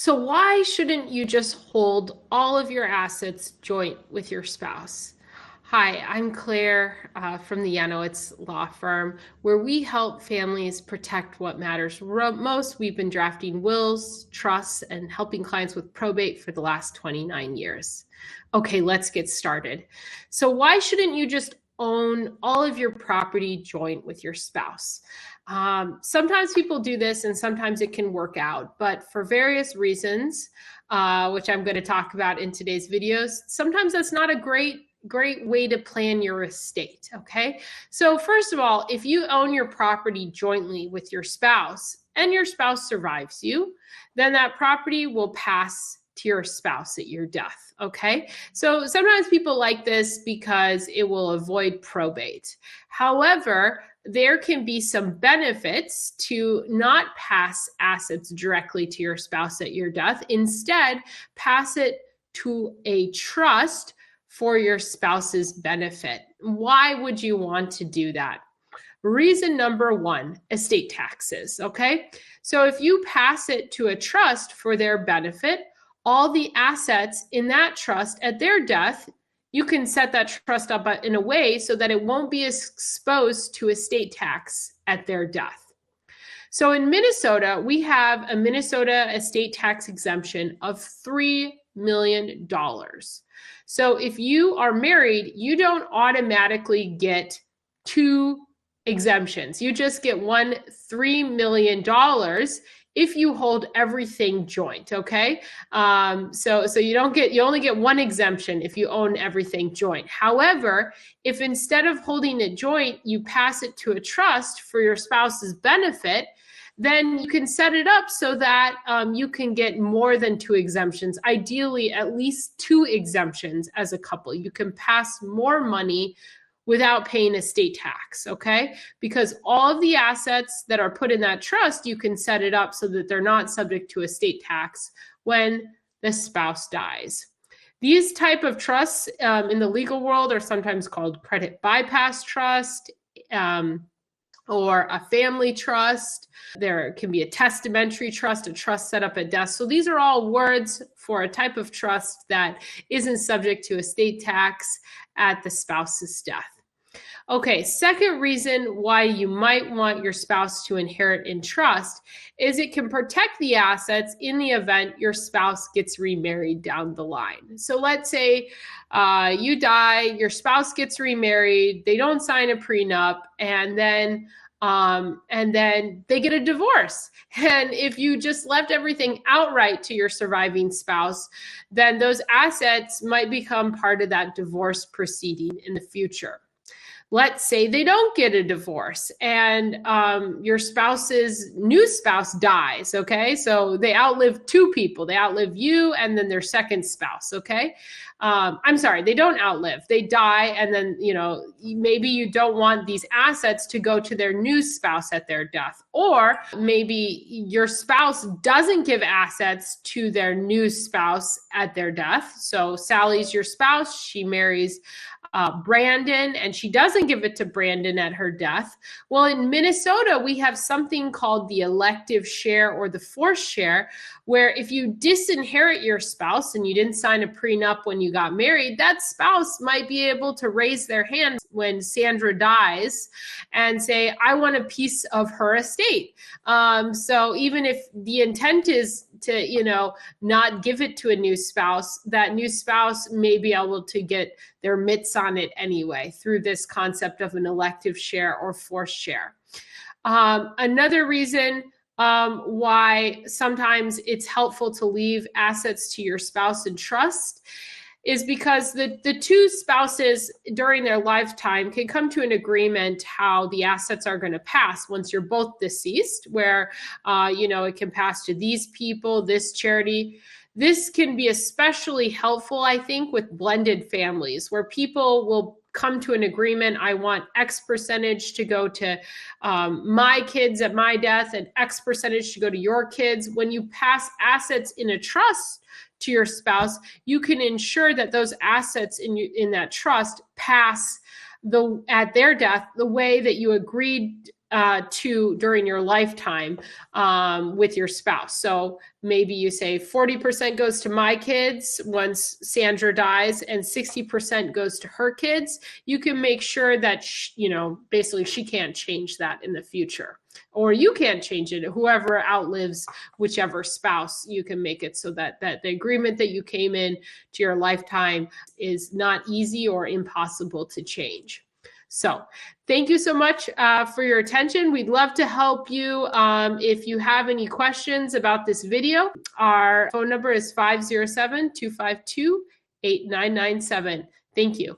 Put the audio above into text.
So why shouldn't you just hold all of your assets joint with your spouse? Hi, I'm Claire from the Yanowitz law firm, where we help families protect what matters most. We've been drafting wills, trusts, and helping clients with probate for the last 29 years. Okay, let's get started. So why shouldn't you just own all of your property joint with your spouse? Sometimes people do this and sometimes it can work out, but for various reasons, which I'm going to talk about in today's videos, sometimes that's not a great way to plan your estate. Okay. So first of all, if you own your property jointly with your spouse and your spouse survives you, then that property will pass to your spouse at your death. Okay. So sometimes people like this because it will avoid probate. However, there can be some benefits to not pass assets directly to your spouse at your death. Instead, pass it to a trust for your spouse's benefit. Why would you want to do that? Reason number one, estate taxes. Okay. So if you pass it to a trust for their benefit, all the assets in that trust at their death, you can set that trust up in a way so that it won't be exposed to estate tax at their death. So in Minnesota, we have a Minnesota estate tax exemption of $3 million. So if you are married, you don't automatically get two exemptions. You just get one $3 million if you hold everything joint, okay? So you only get one exemption if you own everything joint. However, if instead of holding it joint, you pass it to a trust for your spouse's benefit, then you can set it up so that you can get more than two exemptions, ideally at least two exemptions as a couple. You can pass more money without paying estate tax, okay? Because all of the assets that are put in that trust, you can set it up so that they're not subject to estate tax when the spouse dies. These type of trusts in the legal world are sometimes called credit bypass trust, or a family trust. There can be a testamentary trust, a trust set up at death. So these are all words for a type of trust that isn't subject to estate tax at the spouse's death. Okay, second reason why you might want your spouse to inherit in trust is it can protect the assets in the event your spouse gets remarried down the line. So let's say you die, your spouse gets remarried, they don't sign a prenup, and then they get a divorce. And if you just left everything outright to your surviving spouse, then those assets might become part of that divorce proceeding in the future. Let's say they don't get a divorce and your spouse's new spouse dies, okay? So they outlive two people. They outlive you and then their second spouse, okay? I'm sorry, they don't outlive. They die and then, maybe you don't want these assets to go to their new spouse at their death. Or maybe your spouse doesn't give assets to their new spouse at their death. So Sally's your spouse. She marries Brandon, and she doesn't give it to Brandon at her death. Well, in Minnesota, we have something called the elective share or the forced share, where if you disinherit your spouse and you didn't sign a prenup when you got married, that spouse might be able to raise their hand when Sandra dies and say, I want a piece of her estate. So even if the intent is to, not give it to a new spouse, that new spouse may be able to get their mitts on it anyway through this concept of an elective share or forced share. Another reason why sometimes it's helpful to leave assets to your spouse in trust is because the two spouses during their lifetime can come to an agreement how the assets are going to pass once you're both deceased, where, it can pass to these people, this charity. This can be especially helpful, I think, with blended families where people will come to an agreement. I want X percentage to go to my kids at my death and X percentage to go to your kids. When you pass assets in a trust to your spouse, you can ensure that those assets in that trust pass at their death the way that you agreed during your lifetime with your spouse. So maybe you say 40% goes to my kids once Sandra dies and 60% goes to her kids. You can make sure that, basically she can't change that in the future. Or you can't change it. Whoever outlives whichever spouse, you can make it so that the agreement that you came in to your lifetime is not easy or impossible to change. So thank you so much for your attention. We'd love to help you. If you have any questions about this video, our phone number is 507-252-8997. Thank you.